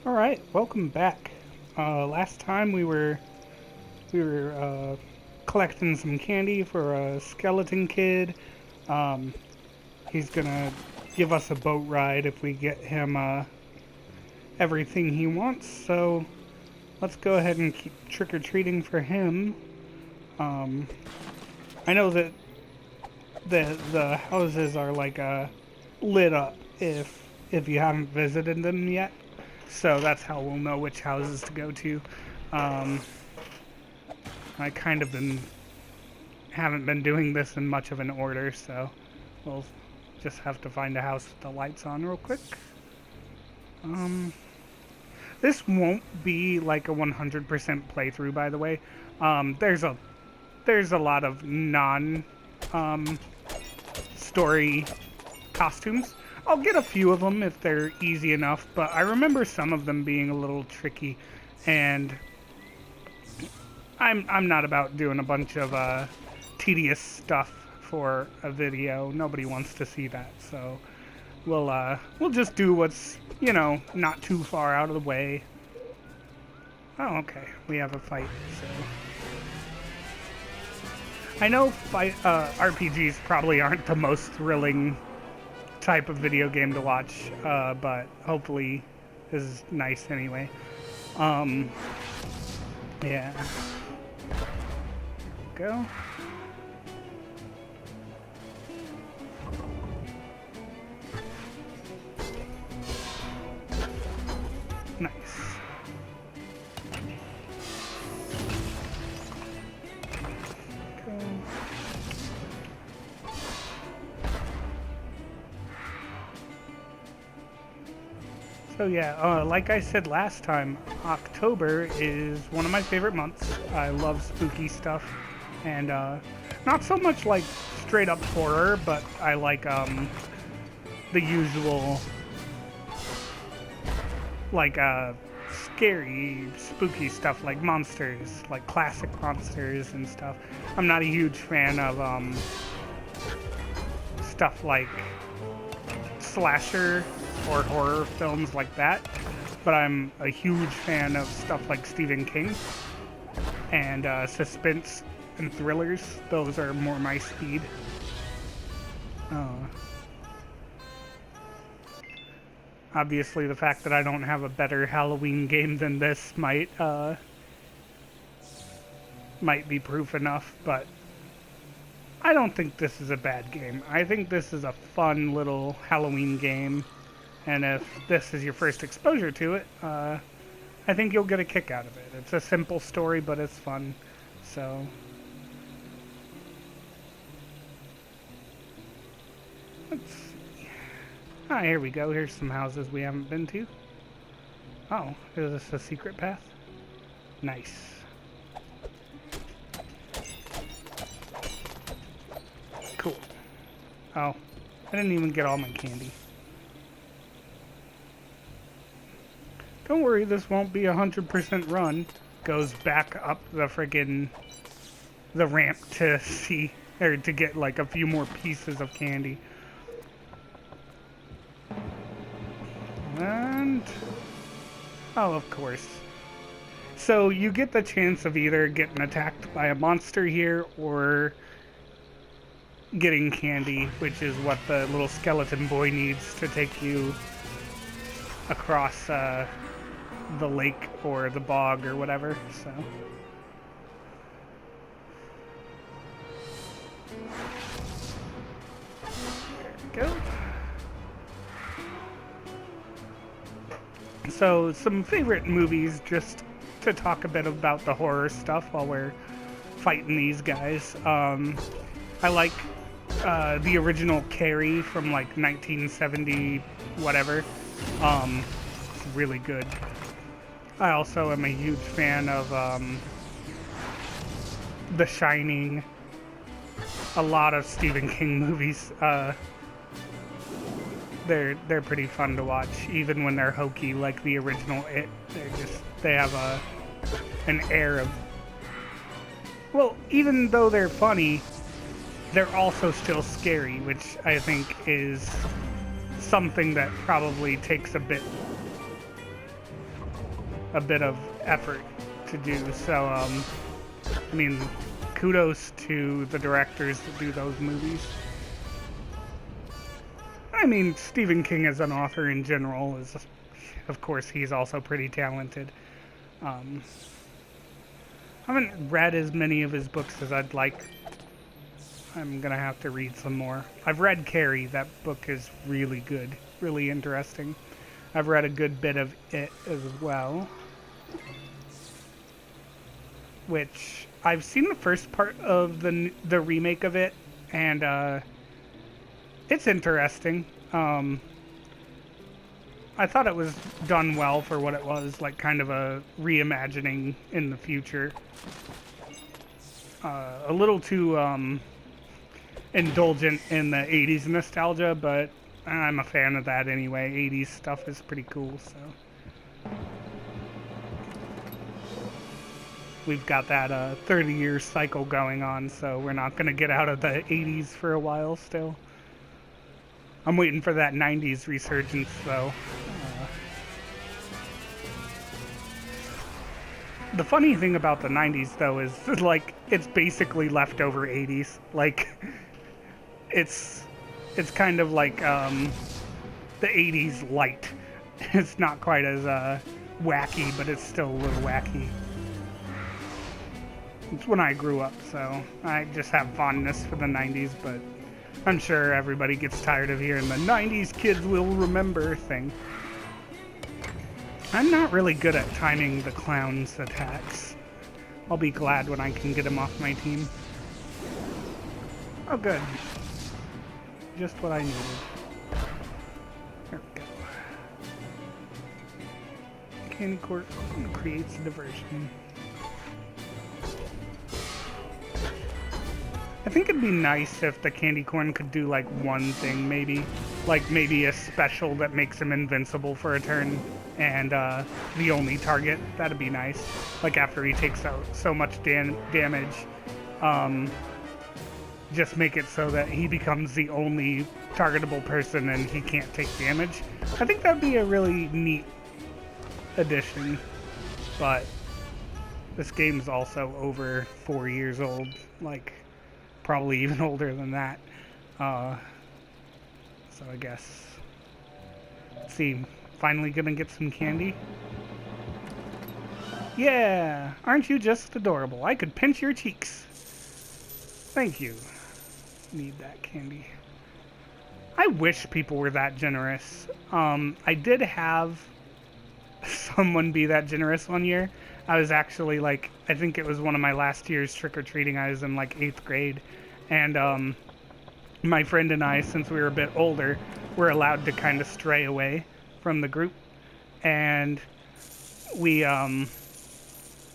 All right, welcome back. Last time we were collecting some candy for a skeleton kid. Um, he's gonna give us a boat ride if we get him everything he wants. So let's go ahead and keep trick or treating for him. Um, I know that the houses are like lit up if you haven't visited them yet. So that's how we'll know which houses to go to. Um, I kind of haven't been doing this in much of an order, so we'll just have to find a house with the lights on real quick. Um, this won't be like a 100% playthrough, by the way. There's a lot of non story costumes. I'll get a few of them if they're easy enough, but I remember some of them being a little tricky, and I'm not about doing a bunch of tedious stuff for a video. Nobody wants to see that, so we'll just do what's not too far out of the way. Oh, okay, we have a fight. So I know RPGs probably aren't the most thrilling type of video game to watch, but hopefully this is nice anyway. Yeah. Go. Nice. Go. So yeah, like I said last time, October is one of my favorite months. I love spooky stuff, and not so much like straight up horror, but I like the usual like scary, spooky stuff like monsters, like classic monsters and stuff. I'm not a huge fan of stuff like slasher or horror films like that, but I'm a huge fan of stuff like Stephen King and suspense and thrillers. Those are more my speed. Obviously, the fact that I don't have a better Halloween game than this might be proof enough, but I don't think this is a bad game. I think this is a fun little Halloween game, and if this is your first exposure to it, I think you'll get a kick out of it. It's a simple story, but it's fun. So let's see. Ah, here we go. Here's some houses we haven't been to. Oh, is this a secret path? Nice. Cool. Oh, I didn't even get all my candy. Don't worry, this won't be 100% run. Goes back up the the ramp to see, or to get like a few more pieces of candy. And, oh, of course. So you get the chance of either getting attacked by a monster here or getting candy, which is what the little skeleton boy needs to take you across the lake or the bog or whatever. So there we go. So some favorite movies, just to talk a bit about the horror stuff while we're fighting these guys. I like the original Carrie from like 1970 whatever. It's really good. I also am a huge fan of The Shining. A lot of Stephen King movies. They're pretty fun to watch, even when they're hokey, like the original It. They have an air of, well, even though they're funny, they're also still scary, which I think is something that probably takes a bit a bit of effort to do. So, I mean, kudos to the directors that do those movies. I mean, Stephen King as an author in general is, of course, he's also pretty talented. I haven't read as many of his books as I'd like. I'm gonna have to read some more. I've read Carrie. That book is really good, really interesting. I've read a good bit of it as well, which I've seen the first part of the remake of it, and it's interesting. I thought it was done well for what it was, like kind of a reimagining in the future. A little too indulgent in the 80s nostalgia, but I'm a fan of that anyway. 80s stuff is pretty cool, so. We've got that 30-year cycle going on, so we're not going to get out of the 80s for a while still. I'm waiting for that 90s resurgence, though. The funny thing about the 90s, though, is, like, it's basically leftover 80s. Like, it's kind of like the 80s light. It's not quite as wacky, but it's still a little wacky. It's when I grew up, so I just have fondness for the 90s, but I'm sure everybody gets tired of hearing the 90s kids will remember thing. I'm not really good at timing the clown's attacks. I'll be glad when I can get him off my team. Oh, good. Just what I needed. There we go. Candy Court creates a diversion. I think it'd be nice if the candy corn could do like one thing, maybe. Like maybe a special that makes him invincible for a turn and the only target. That'd be nice. Like after he takes out so much damage, just make it so that he becomes the only targetable person and he can't take damage. I think that'd be a really neat addition. But this game's also over 4 years old. Like, probably even older than that. So I guess, let's see, finally gonna get some candy. Yeah, aren't you just adorable? I could pinch your cheeks. Thank you. Need that candy. I wish people were that generous. I did have someone be that generous one year. I was actually like, I think it was one of my last year's trick-or-treating. I was in like 8th grade. And my friend and I, since we were a bit older, were allowed to kind of stray away from the group. And we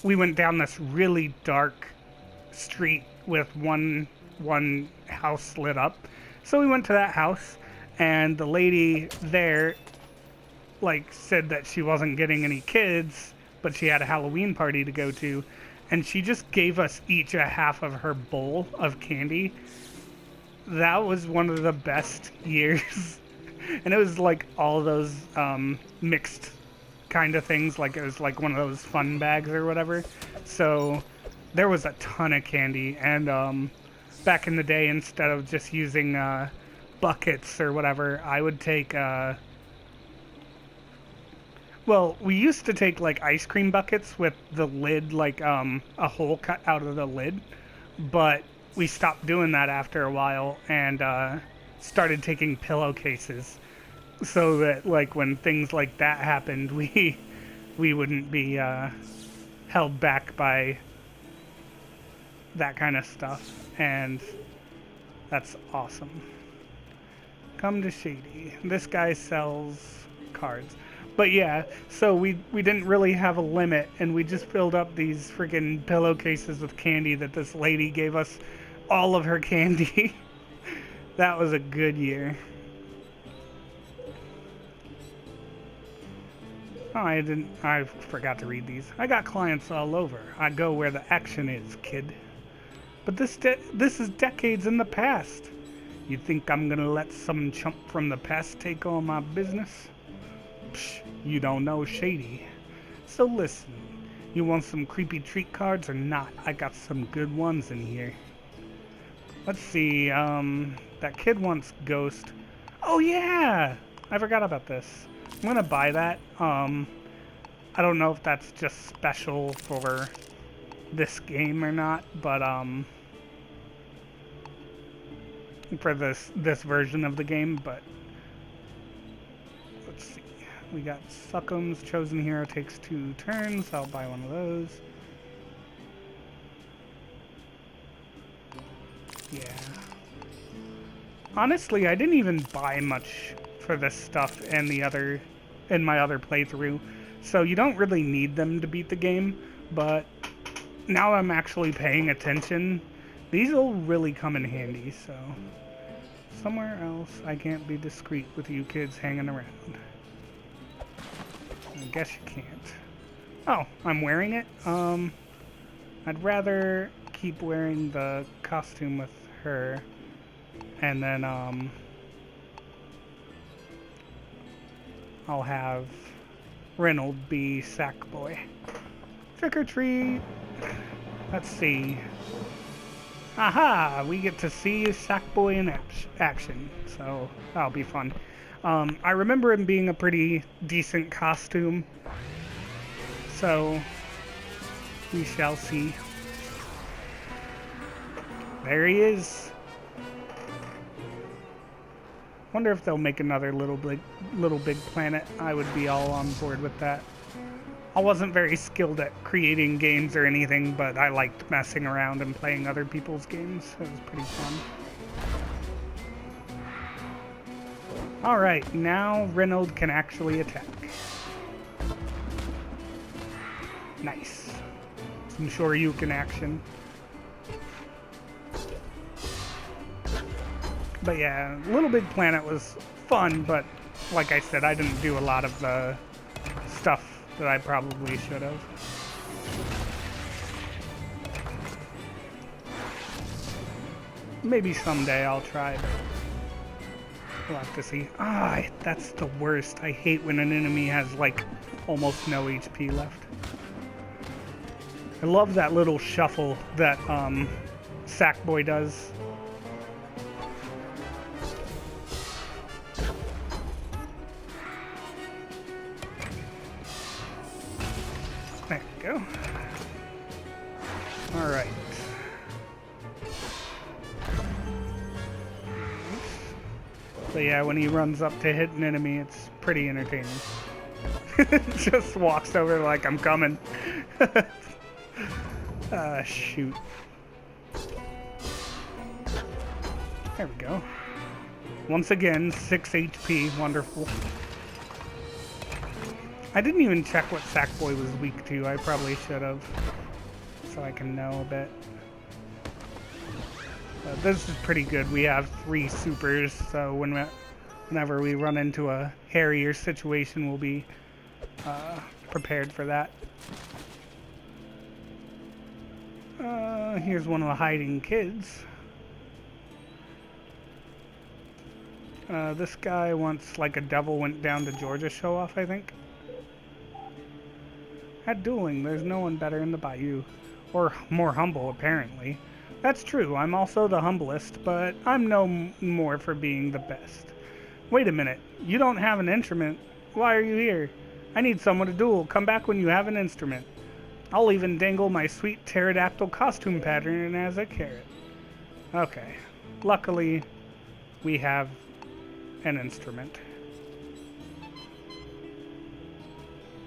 went down this really dark street with one house lit up. So we went to that house, and the lady there like said that she wasn't getting any kids, but she had a Halloween party to go to, and she just gave us each a half of her bowl of candy. That was one of the best years. And it was like all those mixed kind of things, like it was like one of those fun bags or whatever. So there was a ton of candy, and back in the day, instead of just using buckets or whatever, I would take well, we used to take like ice cream buckets with the lid, like a hole cut out of the lid, but we stopped doing that after a while and started taking pillowcases, so that like when things like that happened, we wouldn't be held back by that kind of stuff, and that's awesome. Come to Shady. This guy sells cards. But yeah, so we didn't really have a limit, and we just filled up these freaking pillowcases with candy that this lady gave us all of her candy. That was a good year. Oh, I forgot to read these. I got clients all over. I go where the action is, kid. But this is decades in the past. You think I'm gonna let some chump from the past take all my business? Psh, you don't know Shady. So listen, you want some creepy treat cards or not? I got some good ones in here. Let's see, that kid wants Ghost. Oh yeah! I forgot about this. I'm gonna buy that. I don't know if that's just special for this game or not, but for this version of the game, but let's see. We got Suckums, Chosen Hero takes 2 turns. I'll buy one of those. Yeah. Honestly, I didn't even buy much for this stuff in my other playthrough, so you don't really need them to beat the game, but now I'm actually paying attention. These will really come in handy, so somewhere else I can't be discreet with you kids hanging around. I guess you can't. Oh, I'm wearing it? I'd rather keep wearing the costume with her, and then I'll have Reynold be Sackboy. Trick or treat! Let's see. Aha! We get to see Sackboy in action, so that'll be fun. I remember him being a pretty decent costume, so we shall see. There he is. Wonder if they'll make another Little Big Planet. I would be all on board with that. I wasn't very skilled at creating games or anything, but I liked messing around and playing other people's games. It was pretty fun. Alright, now Reynold can actually attack. Nice. Some Shoryuken action. But yeah, Little Big Planet was fun, but like I said, I didn't do a lot of the stuff that I probably should have. Maybe someday I'll try, but we'll have to see. Ah, that's the worst. I hate when an enemy has, like, almost no HP left. I love that little shuffle that, Sackboy does. There we go. Alright. So yeah, when he runs up to hit an enemy, it's pretty entertaining. Just walks over like, I'm coming. Shoot. There we go. Once again, 6 HP, wonderful. I didn't even check what Sackboy was weak to. I probably should have, so I can know a bit. This is pretty good. We have 3 supers, so whenever we run into a hairier situation, we'll be prepared for that. Here's one of the hiding kids. This guy wants like a Devil Went Down to Georgia show off, I think. At dueling, there's no one better in the Bayou. Or more humble, apparently. That's true, I'm also the humblest, but I'm no more for being the best. Wait a minute, you don't have an instrument. Why are you here? I need someone to duel. Come back when you have an instrument. I'll even dangle my sweet pterodactyl costume pattern as a carrot. Okay, luckily we have an instrument.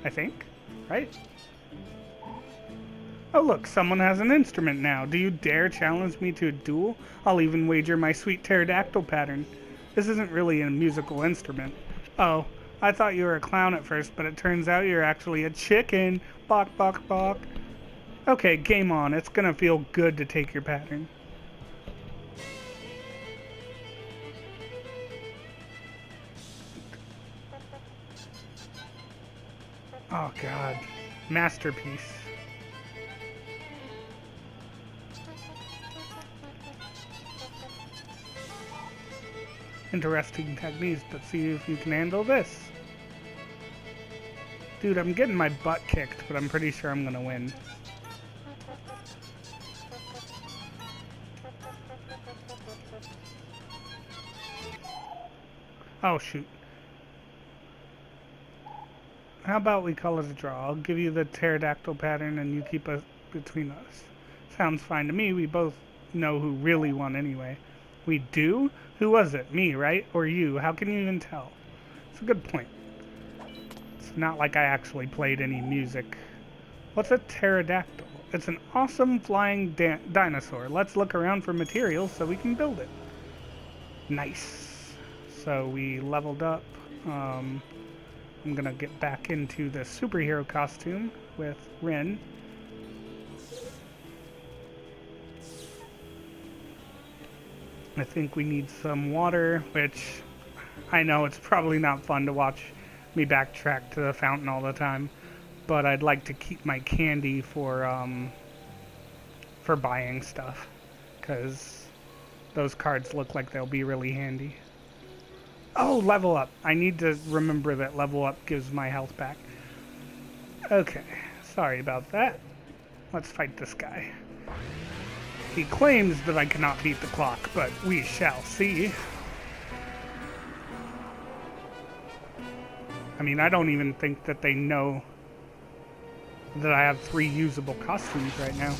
I think, right? Oh look, someone has an instrument now. Do you dare challenge me to a duel? I'll even wager my sweet pterodactyl pattern. This isn't really a musical instrument. Oh, I thought you were a clown at first, but it turns out you're actually a chicken. Bok, bok, bok. Okay, game on. It's gonna feel good to take your pattern. Oh god. Masterpiece. Interesting techniques, but see if you can handle this. Dude, I'm getting my butt kicked, but I'm pretty sure I'm gonna win. Oh, shoot. How about we call it a draw? I'll give you the pterodactyl pattern and you keep us between us. Sounds fine to me. We both know who really won anyway. We do? Who was it? Me, right? Or you? How can you even tell? It's a good point. It's not like I actually played any music. What's a pterodactyl? It's an awesome flying dinosaur. Let's look around for materials so we can build it. Nice. So we leveled up. I'm gonna get back into the superhero costume with Rin. I think we need some water, which I know it's probably not fun to watch me backtrack to the fountain all the time, but I'd like to keep my candy for buying stuff, because those cards look like they'll be really handy. Oh, level up. I need to remember that level up gives my health back. Okay, sorry about that. Let's fight this guy. He claims that I cannot beat the clock, but we shall see. I mean, I don't even think that they know that I have 3 usable costumes right now.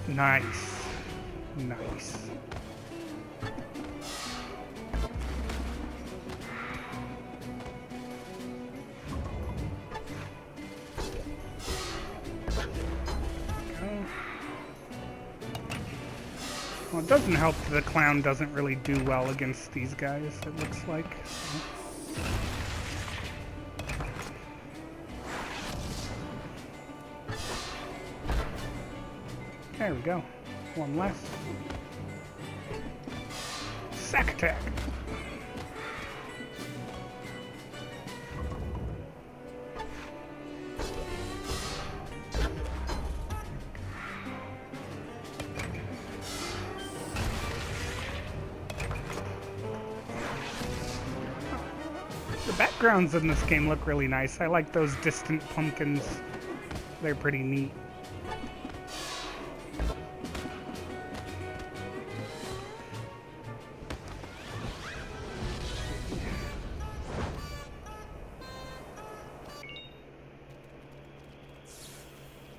Nice. Nice. Well, it doesn't help that the clown doesn't really do well against these guys, it looks like. There we go. One less. Sack attack! The backgrounds in this game look really nice. I like those distant pumpkins. They're pretty neat.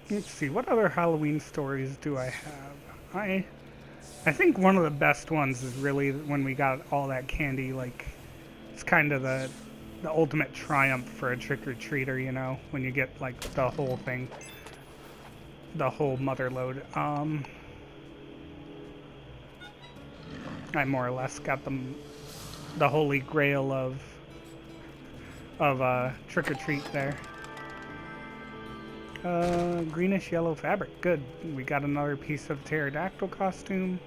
Let's see, what other Halloween stories do I have? I think one of the best ones is really when we got all that candy. Like, it's kind of the ultimate triumph for a trick-or-treater, you know, when you get like the whole thing, the whole mother load. I more or less got the holy grail of trick-or-treat there. Greenish yellow fabric. Good. We got another piece of pterodactyl costume.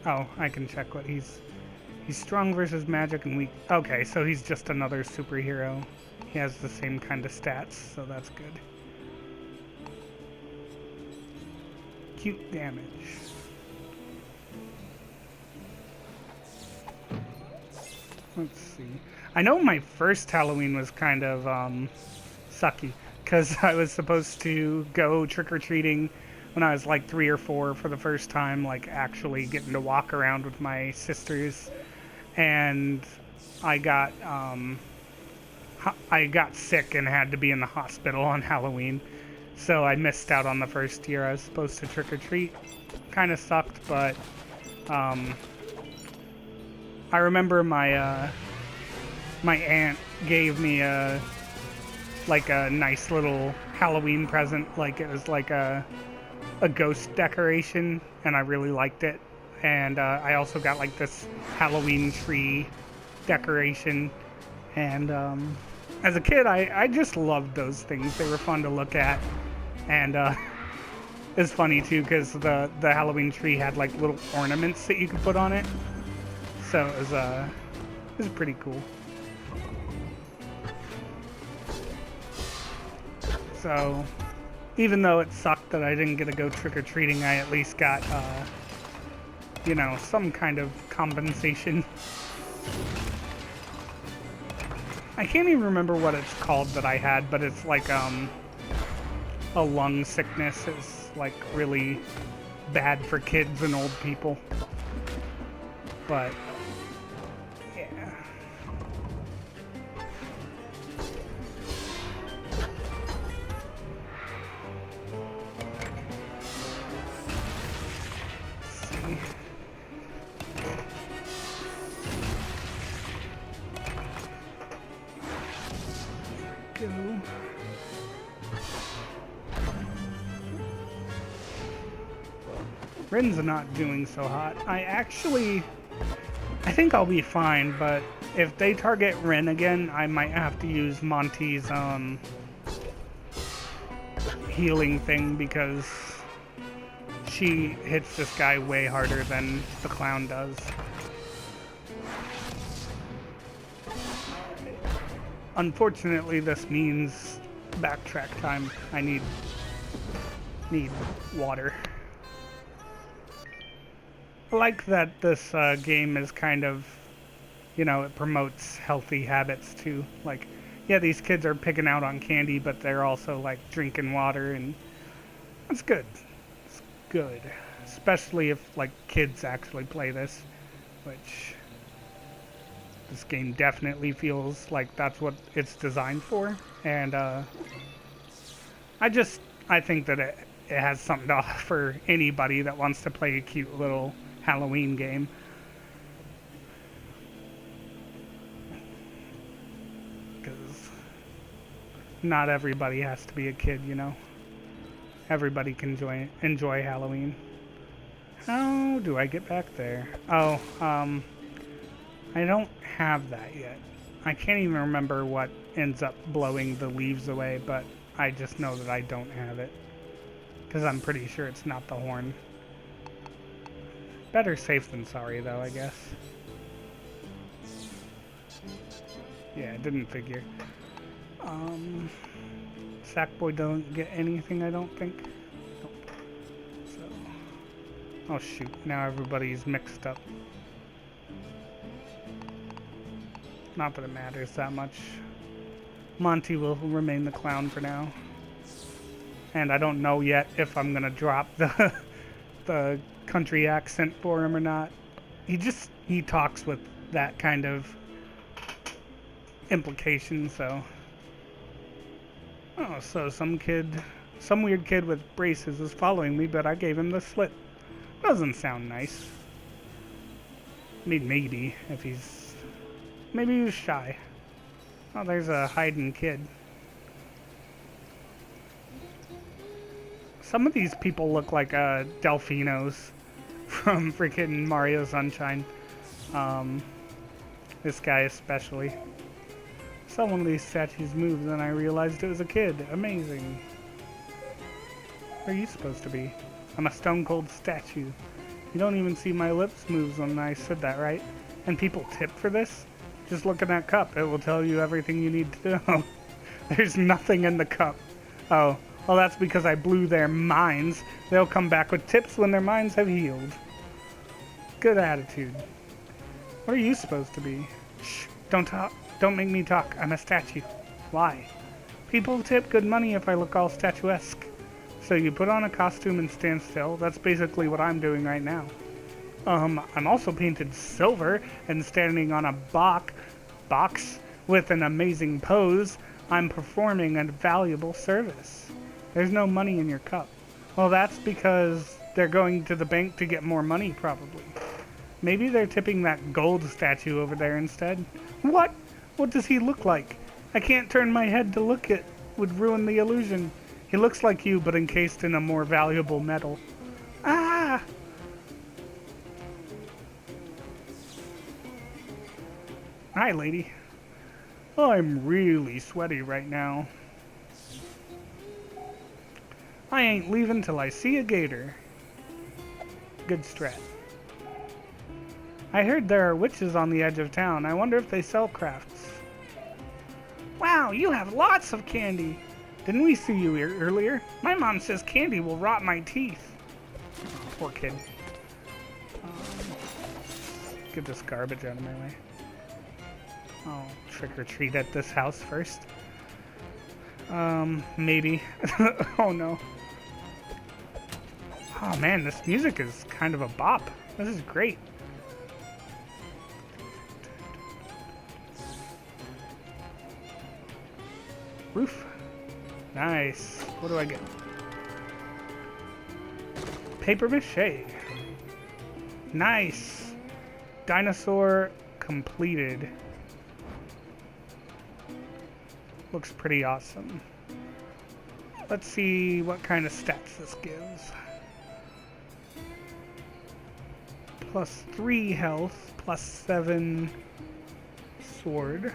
Oh, I can check what he's strong versus magic and weak. Okay, so he's just another superhero. He has the same kind of stats, so that's good. Cute damage. Let's see. I know my first Halloween was kind of sucky, because I was supposed to go trick-or-treating when I was like 3 or 4 for the first time, like actually getting to walk around with my sisters, and I got sick and had to be in the hospital on Halloween, so I missed out on the first year I was supposed to trick-or-treat. Kind of sucked, but I remember my aunt gave me a nice little Halloween present. Like, it was like a ghost decoration, and I really liked it. And I also got like this Halloween tree decoration. And as a kid, I just loved those things. They were fun to look at. And it's funny too, because the Halloween tree had like little ornaments that you could put on it. So it was pretty cool. So, even though it sucked that I didn't get to go trick-or-treating, I at least got, you know, some kind of compensation I can't even remember what it's called that I had, but it's like a lung sickness. It's like really bad for kids and old people. But yeah. Let's see. Go. Rin's not doing so hot. I think I'll be fine, but if they target Rin again, I might have to use Monty's healing thing because she hits this guy way harder than the clown does. Unfortunately, this means backtrack time. I need water. I like that this game is kind of, you know, it promotes healthy habits too. Like, yeah, these kids are picking out on candy, but they're also like drinking water, and that's good. It's good, especially if like kids actually play this, which this game definitely feels like that's what it's designed for. And I think that it has something to offer anybody that wants to play a cute little Halloween game. Because not everybody has to be a kid, you know. Everybody can enjoy Halloween. How do I get back there? Oh, I don't have that yet. I can't even remember what ends up blowing the leaves away, but I just know that I don't have it. Because I'm pretty sure it's not the horn. Better safe than sorry, though, I guess. Yeah, didn't figure. Sackboy don't get anything, I don't think. Nope. So, oh shoot, now everybody's mixed up. Not that it matters that much. Monty will remain the clown for now. And I don't know yet if I'm gonna drop the country accent for him or not. He talks with that kind of implication, so. Oh, so some weird kid with braces is following me, but I gave him the slip. Doesn't sound nice. I mean, maybe he was shy. Oh, there's a hiding kid. Some of these people look like Delfinos from freaking Mario Sunshine. This guy especially. Saw one of these statues move, then I realized it was a kid. Amazing. Where are you supposed to be? I'm a stone cold statue. You don't even see my lips move when I said that, right? And people tip for this? Just look at that cup. It will tell you everything you need to know. There's nothing in the cup. Oh, well, that's because I blew their minds. They'll come back with tips when their minds have healed. Good attitude. What are you supposed to be? Shh, don't talk. Don't make me talk. I'm a statue. Why? People tip good money if I look all statuesque. So you put on a costume and stand still. That's basically what I'm doing right now. I'm also painted silver and standing on a box with an amazing pose. I'm performing a valuable service. There's no money in your cup. Well, that's because they're going to the bank to get more money, probably. Maybe they're tipping that gold statue over there instead. What? What does he look like? I can't turn my head to look at. Would ruin the illusion. He looks like you, but encased in a more valuable metal. Ah! Hi, lady. I'm really sweaty right now. I ain't leaving till I see a gator. Good strat. I heard there are witches on the edge of town. I wonder if they sell crafts. Wow, you have lots of candy. Didn't we see you here earlier? My mom says candy will rot my teeth. Poor kid. Get this garbage out of my way. I'll trick or treat at this house first. Maybe. Oh no. Oh man, this music is kind of a bop. This is great. Roof. Nice. What do I get? Paper mache. Nice. Dinosaur completed. Looks pretty awesome. Let's see what kind of stats this gives. +3 health, +7 sword.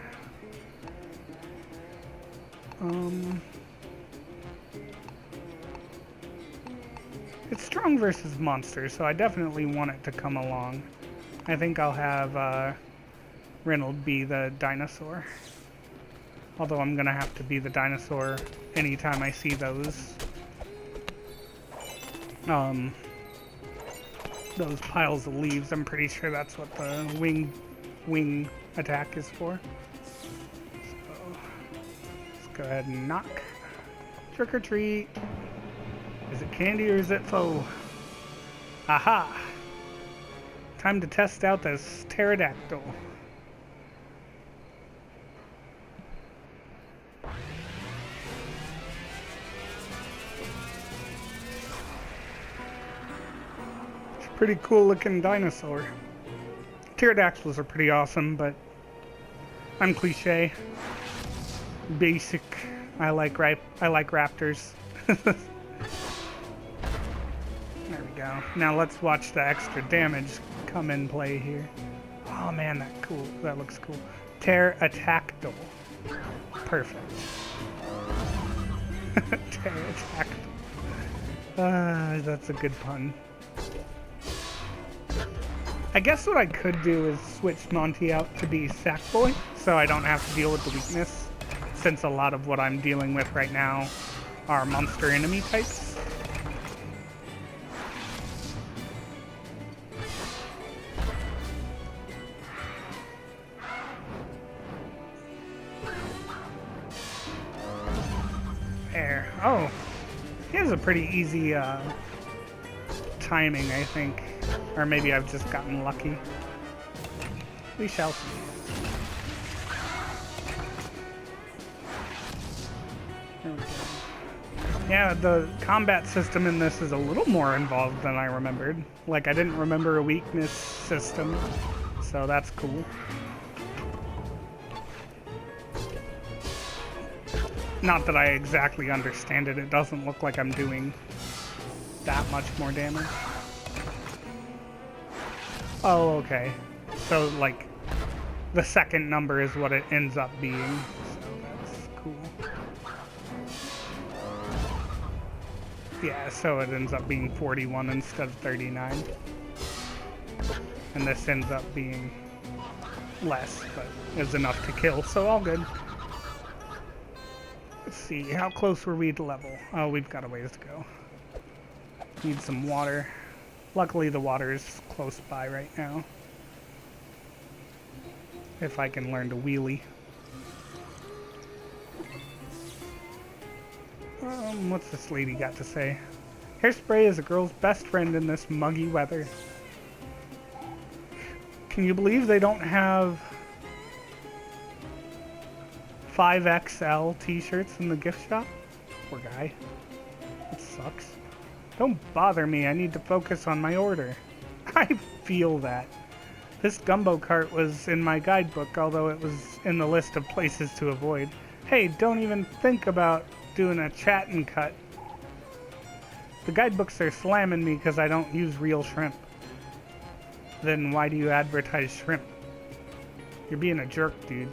It's strong versus monsters, so I definitely want it to come along. I think I'll have Reynold be the dinosaur. Although I'm gonna have to be the dinosaur anytime I see those piles of leaves. I'm pretty sure that's what the wing attack is for. So let's go ahead and knock. Trick or treat. Is it candy or is it foe? Aha! Time to test out this pterodactyl. Pretty cool looking dinosaur. Pterodactyls are pretty awesome, but I'm cliche. Basic. I like raptors. There we go. Now let's watch the extra damage come in play here. Oh man, that looks cool. Pterodactyl. Perfect. Pterodactyl. That's a good pun. I guess what I could do is switch Monty out to be Sackboy, so I don't have to deal with the weakness, since a lot of what I'm dealing with right now are monster enemy types. There. Oh, he has a pretty easy timing, I think. Or maybe I've just gotten lucky. We shall see. There we go. Yeah, the combat system in this is a little more involved than I remembered. Like, I didn't remember a weakness system, so that's cool. Not that I exactly understand it. It doesn't look like I'm doing that much more damage. Oh, okay. So, like, the second number is what it ends up being. So that's cool. Yeah, so it ends up being 41 instead of 39. And this ends up being less, but is enough to kill, so all good. Let's see, how close were we to level? Oh, we've got a ways to go. Need some water. Luckily the water is close by right now. If I can learn to wheelie. What's this lady got to say? Hairspray is a girl's best friend in this muggy weather. Can you believe they don't have 5XL t-shirts in the gift shop? Poor guy. That sucks. Don't bother me, I need to focus on my order. I feel that. This gumbo cart was in my guidebook, although it was in the list of places to avoid. Hey, don't even think about doing a chat and cut. The guidebooks are slamming me because I don't use real shrimp. Then why do you advertise shrimp? You're being a jerk, dude.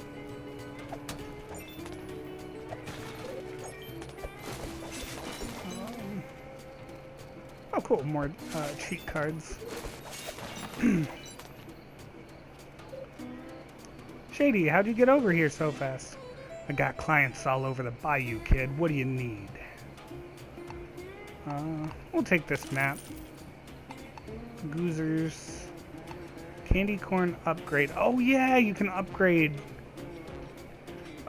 Oh, cool. More cheat cards. Shady, how'd you get over here so fast? I got clients all over the bayou, kid. What do you need? We'll take this map. Goozers. Candy corn upgrade. Oh, yeah, you can upgrade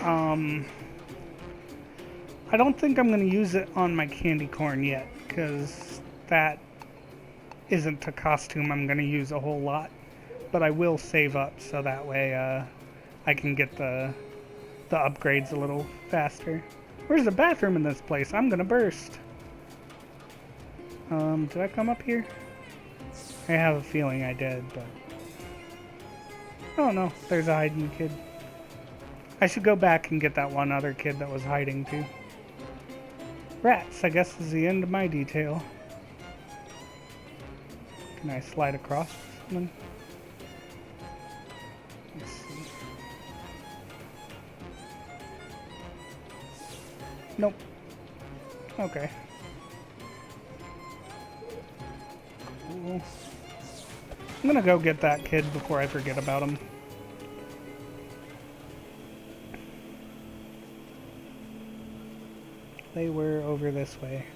Um, I don't think I'm going to use it on my candy corn yet, because that isn't a costume I'm going to use a whole lot. But I will save up so that way I can get the upgrades a little faster. Where's the bathroom in this place? I'm going to burst. Did I come up here? I have a feeling I did, but... Oh no, there's a hiding kid. I should go back and get that one other kid that was hiding too. Rats, I guess is the end of my detail. Can I slide across something? Let's see. Nope. Okay. Cool. I'm gonna go get that kid before I forget about him. They were over this way.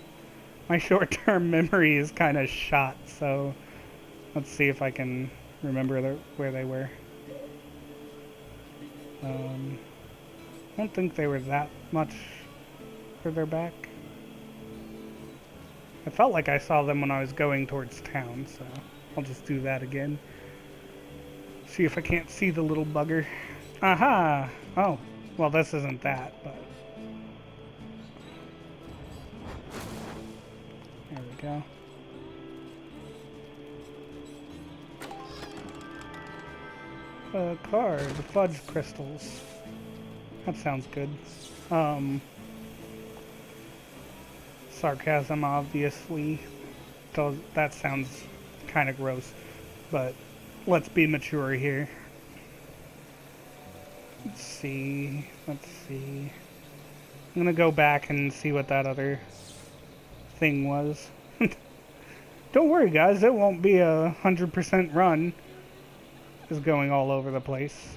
My short-term memory is kind of shot, so let's see if I can remember where they were. I don't think they were that much further back. I felt like I saw them when I was going towards town, so I'll just do that again. See if I can't see the little bugger. Aha! Oh, well this isn't that, but... There we go. A card, fudge crystals. That sounds good. Sarcasm, obviously. That sounds kind of gross, but let's be mature here. Let's see. I'm gonna go back and see what that other thing was. Don't worry, guys. It won't be a 100% run. It's going all over the place.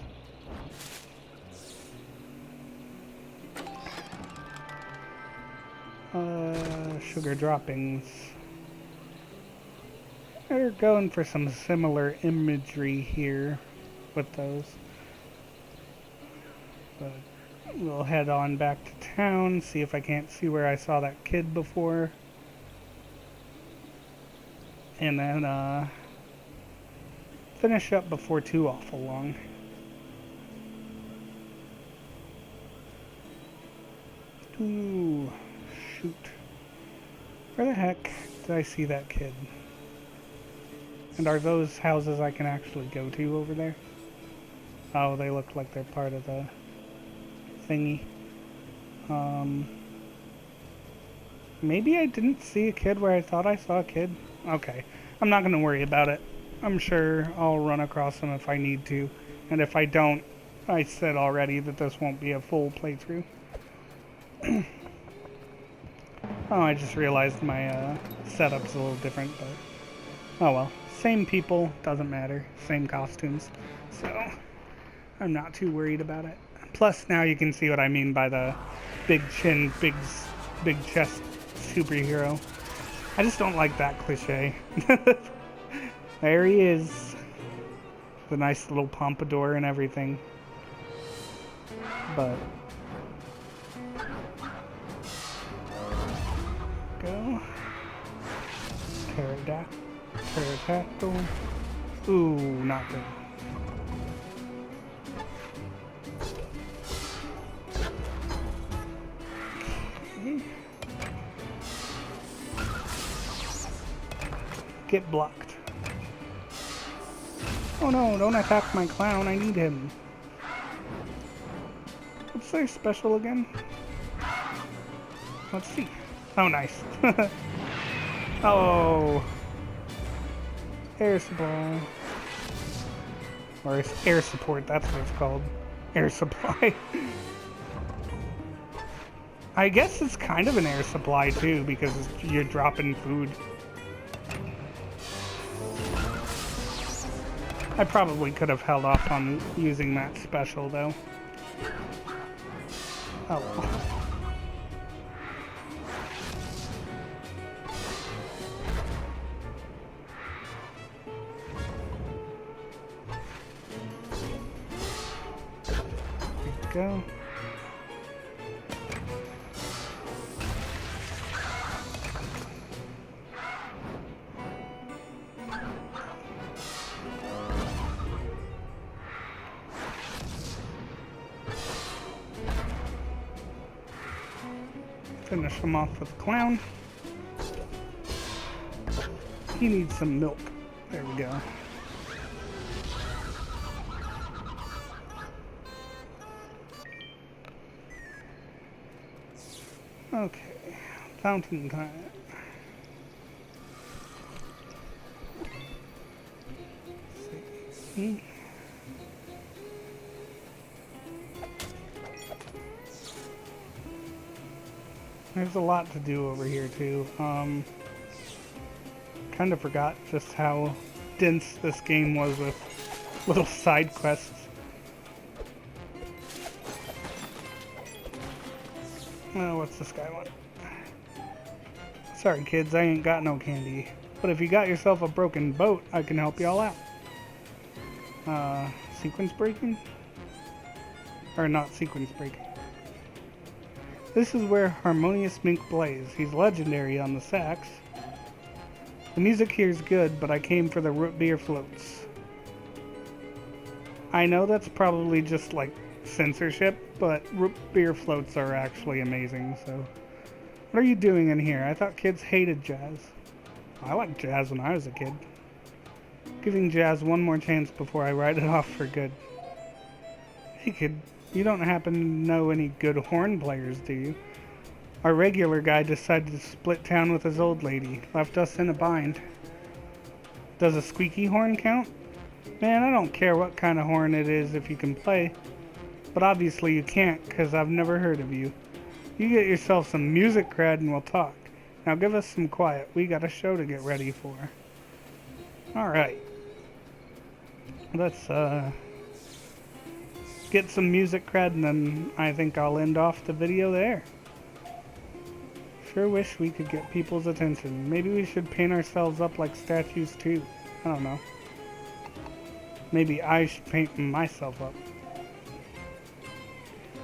Sugar droppings. They're going for some similar imagery here with those. But we'll head on back to town, see if I can't see where I saw that kid before. And then, finish up before too awful long. Ooh, shoot. Where the heck did I see that kid? And are those houses I can actually go to over there? Oh, they look like they're part of the thingy. Maybe I didn't see a kid where I thought I saw a kid. Okay, I'm not going to worry about it. I'm sure I'll run across them if I need to. And if I don't, I said already that this won't be a full playthrough. Oh, I just realized my setup's a little different, but oh well. Same people, doesn't matter. Same costumes. So, I'm not too worried about it. Plus, now you can see what I mean by the big chin, big chest superhero. I just don't like that cliche. There he is. The nice little pompadour and everything. But... go. Pterodactyl. Ooh, not good. Okay. Get blocked. Oh no, don't attack my clown, I need him. What's their special again? Let's see. Oh, nice. Oh. Air supply. Or air support, that's what it's called. Air supply. I guess it's kind of an air supply too, because you're dropping food. I probably could have held off on using that special though. Oh well. Go. Finish him off with the clown. He needs some milk. There we go. Okay, fountain time. Let's see. There's a lot to do over here too. Kind of forgot just how dense this game was with little side quests. Oh, what's this guy want? Sorry kids, I ain't got no candy. But if you got yourself a broken boat, I can help y'all out. Sequence breaking? Or not sequence breaking. This is where Harmonious Mink plays. He's legendary on the sax. The music here is good, but I came for the root beer floats. I know that's probably just like censorship, but root beer floats are actually amazing, so... What are you doing in here? I thought kids hated jazz. I liked jazz when I was a kid. Giving jazz one more chance before I write it off for good. Hey kid, you don't happen to know any good horn players, do you? Our regular guy decided to split town with his old lady, left us in a bind. Does a squeaky horn count? Man, I don't care what kind of horn it is if you can play. But obviously you can't, because I've never heard of you. You get yourself some music cred and we'll talk. Now give us some quiet. We got a show to get ready for. Alright. Let's get some music cred and then I think I'll end off the video there. Sure wish we could get people's attention. Maybe we should paint ourselves up like statues too. I don't know. Maybe I should paint myself up.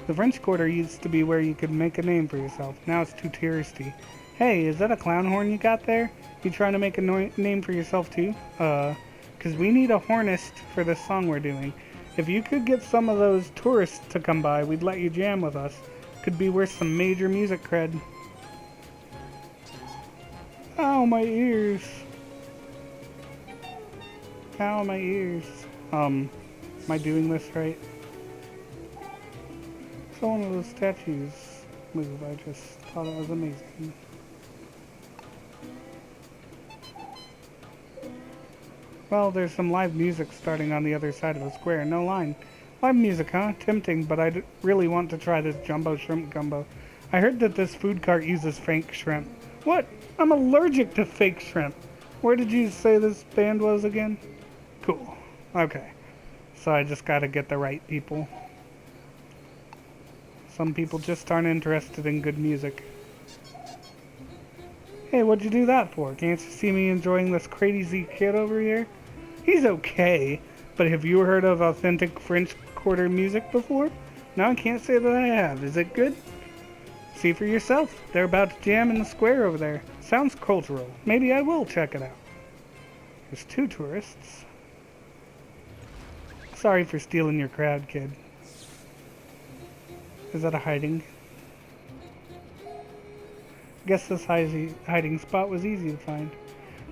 The French Quarter used to be where you could make a name for yourself. Now it's too touristy. Hey, is that a clown horn you got there? You trying to make a name for yourself too? Cause we need a hornist for this song we're doing. If you could get some of those tourists to come by, we'd let you jam with us. Could be worth some major music cred. Ow, my ears. Ow, my ears. Am I doing this right? So one of those statues move, I just thought it was amazing. Well, there's some live music starting on the other side of the square, no line. Live music, huh? Tempting, but I really want to try this jumbo shrimp gumbo. I heard that this food cart uses fake shrimp. What? I'm allergic to fake shrimp. Where did you say this band was again? Cool. Okay. So I just gotta get the right people. Some people just aren't interested in good music. Hey, what'd you do that for? Can't you see me enjoying this crazy kid over here? He's okay, but have you heard of authentic French Quarter music before? No, I can't say that I have. Is it good? See for yourself. They're about to jam in the square over there. Sounds cultural. Maybe I will check it out. There's 2 tourists. Sorry for stealing your crowd, kid. Is that a hiding? Guess this hiding spot was easy to find.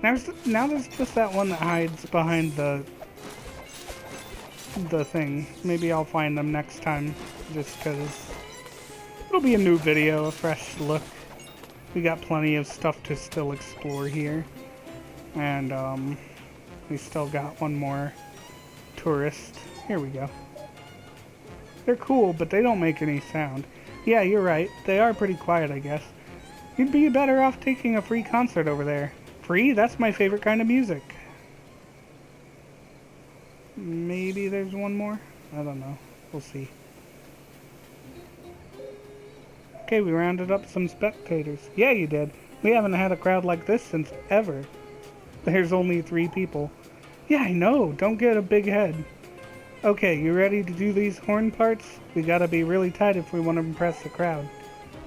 Now there's just that one that hides behind the thing. Maybe I'll find them next time, just because it'll be a new video, a fresh look. We got plenty of stuff to still explore here. And we still got one more tourist. Here we go. They're cool, but they don't make any sound. Yeah, you're right. They are pretty quiet, I guess. You'd be better off taking a free concert over there. Free? That's my favorite kind of music. Maybe there's one more? I don't know. We'll see. Okay, we rounded up some spectators. Yeah, you did. We haven't had a crowd like this since ever. There's only 3 people. Yeah, I know. Don't get a big head. Okay, you ready to do these horn parts? We gotta be really tight if we want to impress the crowd.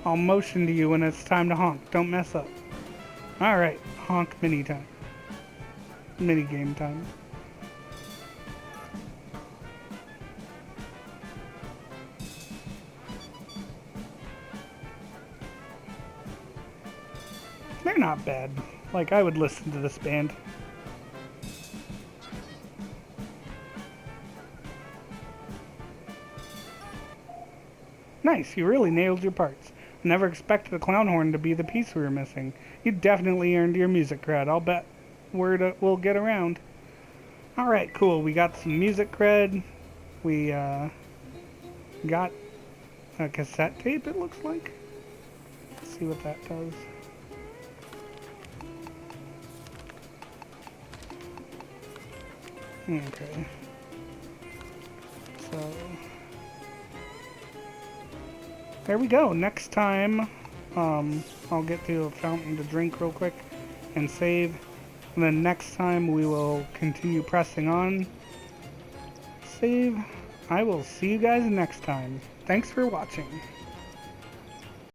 I'll motion to you when it's time to honk. Don't mess up. Alright, honk mini time. Mini game time. They're not bad. Like, I would listen to this band. Nice, you really nailed your parts. Never expected the clown horn to be the piece we were missing. You definitely earned your music cred. I'll bet word will get around. Alright, cool. We got some music cred. We got a cassette tape, it looks like. Let's see what that does. Okay. So there we go. Next time, I'll get to a fountain to drink real quick and save. And then next time we will continue pressing on. Save. I will see you guys next time. Thanks for watching.